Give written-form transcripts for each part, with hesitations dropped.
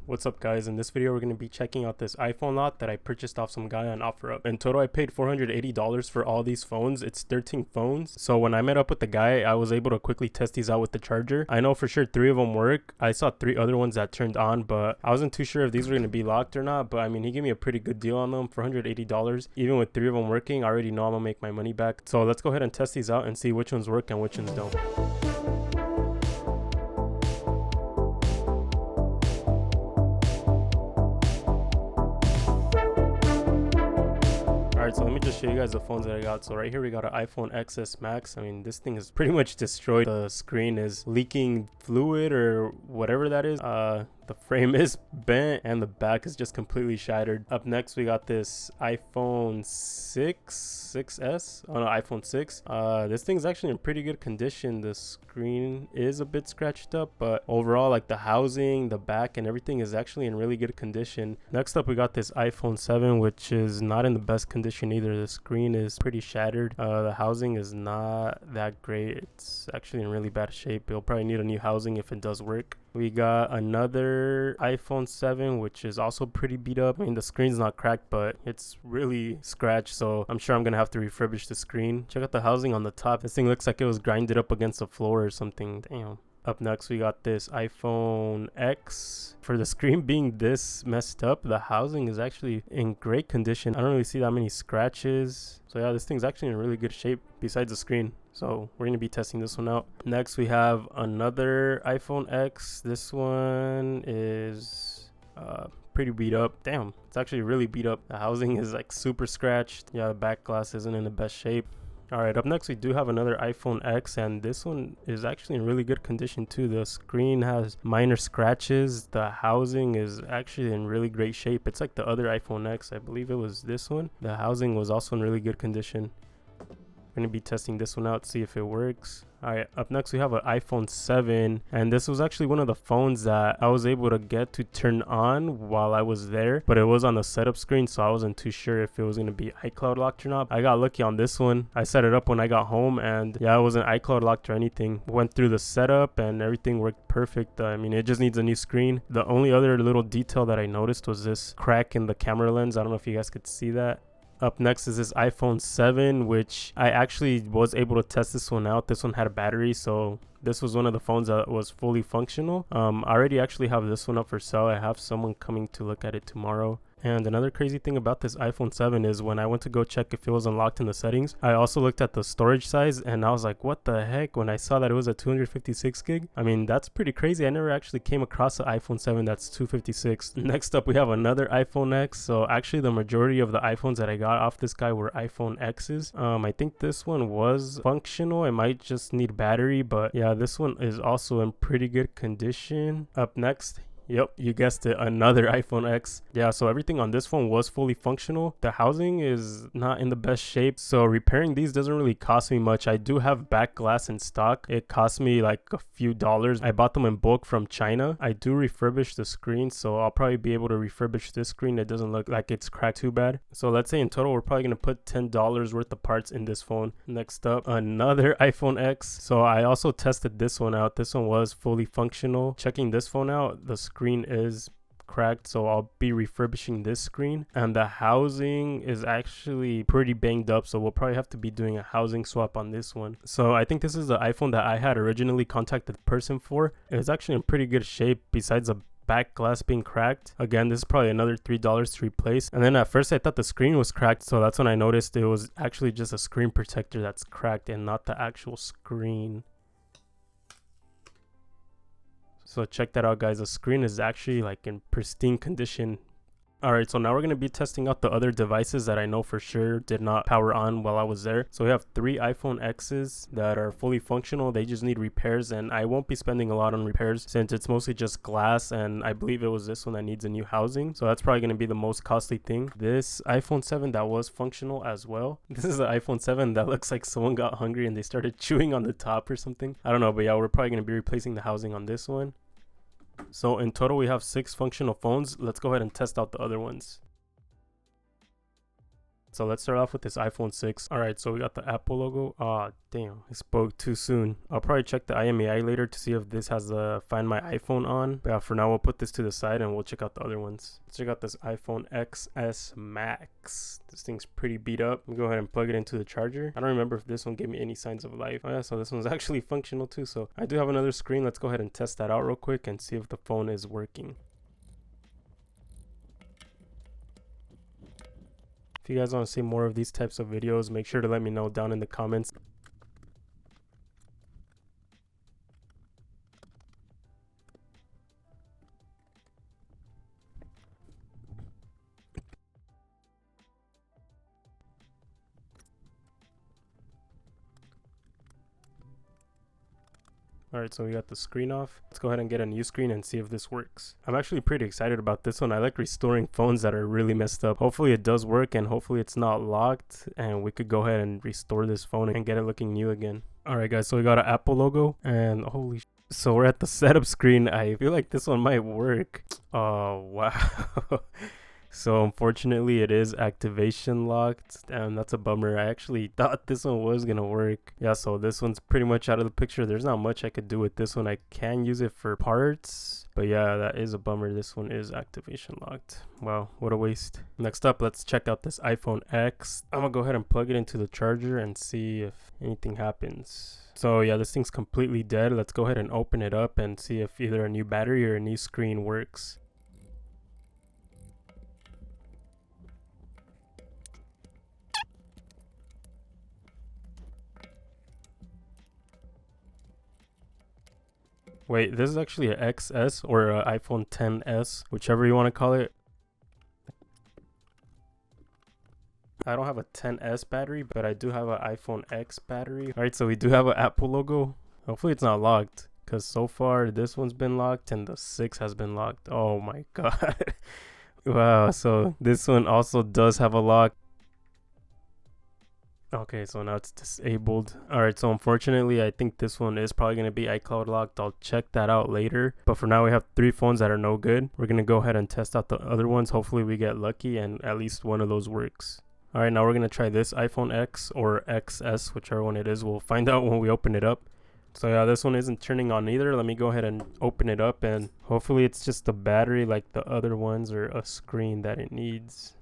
What's up guys, in this video we're going to be checking out this iPhone lot that I purchased off some guy on OfferUp. In total I paid $480 for all these phones. It's 13 phones. So when I met up with the guy, I was able to quickly test these out with the charger. I know for sure 3 of them work. I saw 3 other ones that turned on, but I wasn't too sure if these were going to be locked or not. But I mean, he gave me a pretty good deal on them, $480. Even with 3 of them working, I already know I'm going to make my money back. So let's go ahead and test these out and see which ones work and which ones don't. Alright, so let me just show you guys the phones that I got. So right here we got an iPhone XS Max. I mean, this thing is pretty much destroyed. The screen is leaking fluid or whatever that is. The frame is bent and the back is just completely shattered. Up next we got this iPhone 6S. Oh no, iPhone 6. This thing's actually in pretty good condition. The screen is a bit scratched up, but overall, like the housing, the back and everything is actually in really good condition. Next up we got this iPhone 7, which is not in the best condition either. The screen is pretty shattered. The housing is not that great. It's actually in really bad shape. It'll probably need a new housing if it does work. We got another iPhone 7, which is also pretty beat up. I mean, the screen's not cracked, but it's really scratched, so I'm sure I'm gonna have to refurbish the screen. Check out the housing on the top. This thing looks like it was grinded up against the floor or something. Damn. Up next we got this iPhone X. For the screen being this messed up, the housing is actually in great condition. I don't really see that many scratches. So yeah, this thing's actually in really good shape besides the screen. So we're going to be testing this one out. Next we have another iPhone X. This one is pretty beat up. Damn, it's actually really beat up. The housing is like super scratched. Yeah, the back glass isn't in the best shape. Alright, up next we do have another iPhone X, and this one is actually in really good condition too. The screen has minor scratches. The housing is actually in really great shape. It's like the other iPhone X. I believe it was this one. The housing was also in really good condition. We're going to be testing this one out, see if it works. Alright, up next we have an iPhone 7, and this was actually one of the phones that I was able to get to turn on while I was there, but it was on the setup screen, so I wasn't too sure if it was going to be iCloud locked or not. I got lucky on this one. I set it up when I got home, and yeah, it wasn't iCloud locked or anything. Went through the setup and everything worked perfect. I mean, it just needs a new screen. The only other little detail that I noticed was this crack in the camera lens. I don't know if you guys could see that. Up next is this iPhone 7, which I actually was able to test this one out. This one had a battery, so this was one of the phones that was fully functional. I already actually have this one up for sale. I have someone coming to look at it tomorrow. And another crazy thing about this iPhone 7 is when I went to go check if it was unlocked in the settings, I also looked at the storage size and I was like, what the heck? When I saw that it was a 256 gig, I mean, that's pretty crazy. I never actually came across an iPhone 7 that's 256. Next up, we have another iPhone X. So actually the majority of the iPhones that I got off this guy were iPhone X's. I think this one was functional. It might just need battery, but yeah, this one is also in pretty good condition. Up next, yep, you guessed it, another iPhone X. Yeah, so everything on this phone was fully functional. The housing is not in the best shape, so repairing these doesn't really cost me much. I do have back glass in stock. It cost me like a few dollars. I bought them in bulk from China. I do refurbish the screen, so I'll probably be able to refurbish this screen. It doesn't look like it's cracked too bad. So let's say in total we're probably going to put $10 worth of parts in this phone. Next up, another iPhone X. So I also tested this one out. This one was fully functional. Checking this phone out, the screen is cracked, so I'll be refurbishing this screen, and the housing is actually pretty banged up, so we'll probably have to be doing a housing swap on this one. So I think this is the iPhone that I had originally contacted the person for. It's actually in pretty good shape besides the back glass being cracked. Again, this is probably another $3 to replace. And then at first I thought the screen was cracked, so that's when I noticed it was actually just a screen protector that's cracked and not the actual screen. So check that out, guys. The screen is actually like in pristine condition. Alright, so now we're going to be testing out the other devices that I know for sure did not power on while I was there. So we have 3 iPhone X's that are fully functional. They just need repairs, and I won't be spending a lot on repairs since it's mostly just glass, and I believe it was this one that needs a new housing. So that's probably going to be the most costly thing. This iPhone 7 that was functional as well. This is the iPhone 7 that looks like someone got hungry and they started chewing on the top or something. I don't know, but yeah, we're probably going to be replacing the housing on this one. So in total we have 6 functional phones. Let's go ahead and test out the other ones. So let's start off with this iPhone 6. Alright, so we got the Apple logo. Ah, damn, I spoke too soon. I'll probably check the IMEI later to see if this has the Find My iPhone on. But yeah, for now we'll put this to the side and we'll check out the other ones. Let's check out this iPhone XS Max. This thing's pretty beat up. Let me go ahead and plug it into the charger. I don't remember if this one gave me any signs of life. Oh yeah, so this one's actually functional too. So I do have another screen. Let's go ahead and test that out real quick and see if the phone is working. If you guys want to see more of these types of videos, make sure to let me know down in the comments. Alright, so we got the screen off. Let's go ahead and get a new screen and see if this works. I'm actually pretty excited about this one. I like restoring phones that are really messed up. Hopefully it does work and hopefully it's not locked and we could go ahead and restore this phone and get it looking new again. Alright guys, so we got an Apple logo and holy sh. So we're at the setup screen. I feel like this one might work. Oh wow. So unfortunately it is activation locked and that's a bummer. I actually thought this one was gonna work. Yeah, so this one's pretty much out of the picture. There's not much I could do with this one. I can use it for parts, but yeah, that is a bummer. This one is activation locked. Wow, what a waste. Next up, let's check out this iPhone X. I'm gonna go ahead and plug it into the charger and see if anything happens. So yeah, this thing's completely dead. Let's go ahead and open it up and see if either a new battery or a new screen works. Wait, this is actually an XS or an iPhone XS, whichever you want to call it. I don't have a XS battery, but I do have an iPhone X battery. Alright, so we do have an Apple logo. Hopefully it's not locked, because so far this one's been locked and the 6 has been locked. Oh my god. Wow, so this one also does have a lock. Okay, so now it's disabled. Alright, so unfortunately, I think this one is probably going to be iCloud locked. I'll check that out later. But for now, we have 3 phones that are no good. We're going to go ahead and test out the other ones. Hopefully, we get lucky and at least one of those works. Alright, now we're going to try this iPhone X or XS, whichever one it is. We'll find out when we open it up. So yeah, this one isn't turning on either. Let me go ahead and open it up and hopefully it's just the battery like the other ones or a screen that it needs.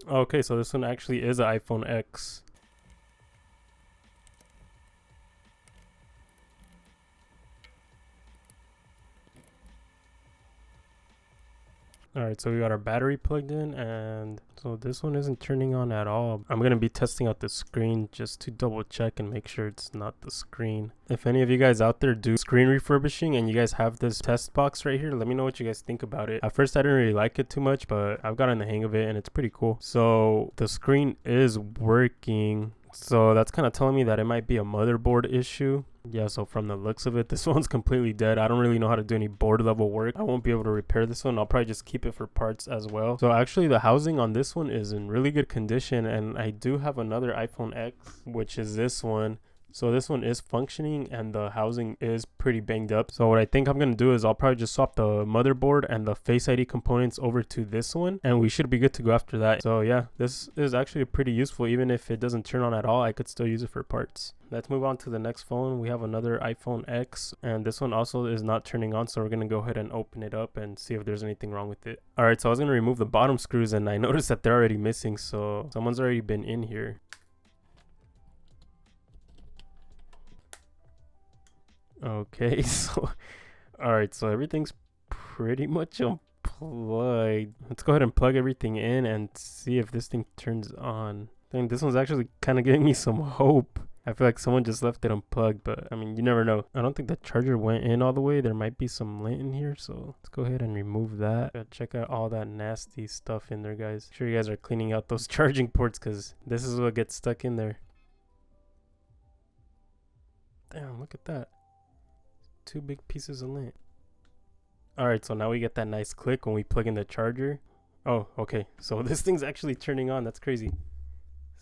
Okay, so this one actually is an iPhone X. Alright, so we got our battery plugged in and so this one isn't turning on at all. I'm going to be testing out the screen just to double check and make sure it's not the screen. If any of you guys out there do screen refurbishing and you guys have this test box right here, let me know what you guys think about it. At first I didn't really like it too much, but I've gotten the hang of it and it's pretty cool. So the screen is working. So that's kind of telling me that it might be a motherboard issue. Yeah, so from the looks of it, this one's completely dead. I don't really know how to do any board level work. I won't be able to repair this one. I'll probably just keep it for parts as well. So actually the housing on this one is in really good condition. And I do have another iPhone X, which is this one. So this one is functioning and the housing is pretty banged up. So what I think I'm going to do is I'll probably just swap the motherboard and the Face ID components over to this one. And we should be good to go after that. So yeah, this is actually pretty useful. Even if it doesn't turn on at all, I could still use it for parts. Let's move on to the next phone. We have another iPhone X and this one also is not turning on. So we're going to go ahead and open it up and see if there's anything wrong with it. All right, so I was going to remove the bottom screws and I noticed that they're already missing. So someone's already been in here. Okay, so alright, so everything's pretty much unplugged. Let's go ahead and plug everything in and see if this thing turns on. I think this one's actually kind of giving me some hope. I feel like someone just left it unplugged, but I mean, you never know. I don't think the charger went in all the way. There might be some lint in here, so let's go ahead and remove that. Check out all that nasty stuff in there, guys. Make sure you guys are cleaning out those charging ports because this is what gets stuck in there. Damn, look at that. 2 big pieces of lint. Alright, so now we get that nice click when we plug in the charger. Oh, okay. So this thing's actually turning on. That's crazy.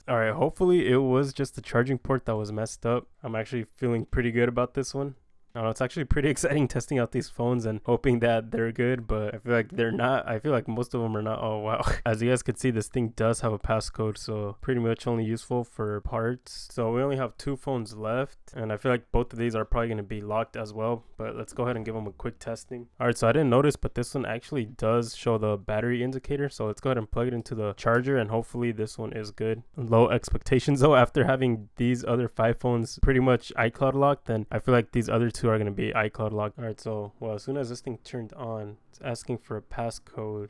Alright, hopefully it was just the charging port that was messed up. I'm actually feeling pretty good about this one. I don't know, it's actually pretty exciting testing out these phones and hoping that they're good, but I feel like they're not. I feel like most of them are not. Oh wow. As you guys can see, this thing does have a passcode, so pretty much only useful for parts. So we only have 2 phones left, and I feel like both of these are probably going to be locked as well, but let's go ahead and give them a quick testing. Alright, so I didn't notice, but this one actually does show the battery indicator, so let's go ahead and plug it into the charger, and hopefully this one is good. Low expectations though. After having these other 5 phones pretty much iCloud locked, then I feel like these other 2 are going to be iCloud locked. Alright, so well, as soon as this thing turned on, it's asking for a passcode.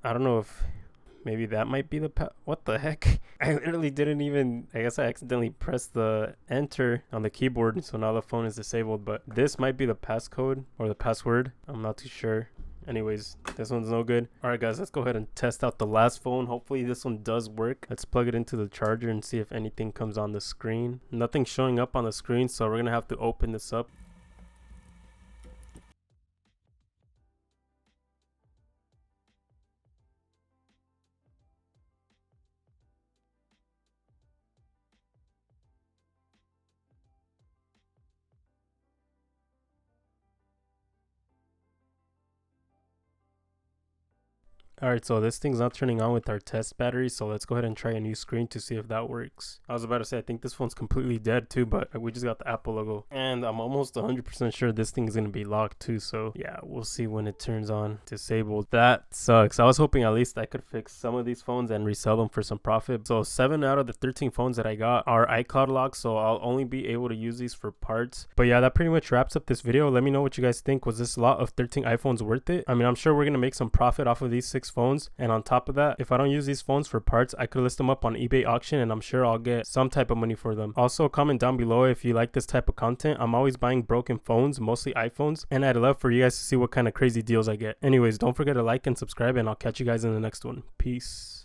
I don't know if maybe that might be the what the heck? I literally didn't even, I guess I accidentally pressed the enter on the keyboard, so now the phone is disabled, but this might be the passcode or the password. I'm not too sure. Anyways, this one's no good. Alright guys, let's go ahead and test out the last phone. Hopefully this one does work. Let's plug it into the charger and see if anything comes on the screen. Nothing's showing up on the screen, so we're gonna have to open this up. Alright, so this thing's not turning on with our test battery, so let's go ahead and try a new screen to see if that works. I was about to say, I think this phone's completely dead too, but we just got the Apple logo. And I'm almost 100% sure this thing is going to be locked too, so yeah, we'll see when it turns on. Disabled. That sucks. I was hoping at least I could fix some of these phones and resell them for some profit. So 7 out of the 13 phones that I got are iCloud locked, so I'll only be able to use these for parts. But yeah, that pretty much wraps up this video. Let me know what you guys think. Was this lot of 13 iPhones worth it? I mean, I'm sure we're going to make some profit off of these 6 phones, and on top of that, if I don't use these phones for parts, I could list them up on eBay auction, and I'm sure I'll get some type of money for them. Also, comment down below if you like this type of content. I'm always buying broken phones, mostly iPhones, and I'd love for you guys to see what kind of crazy deals I get. Anyways, don't forget to like and subscribe, and I'll catch you guys in the next one. Peace.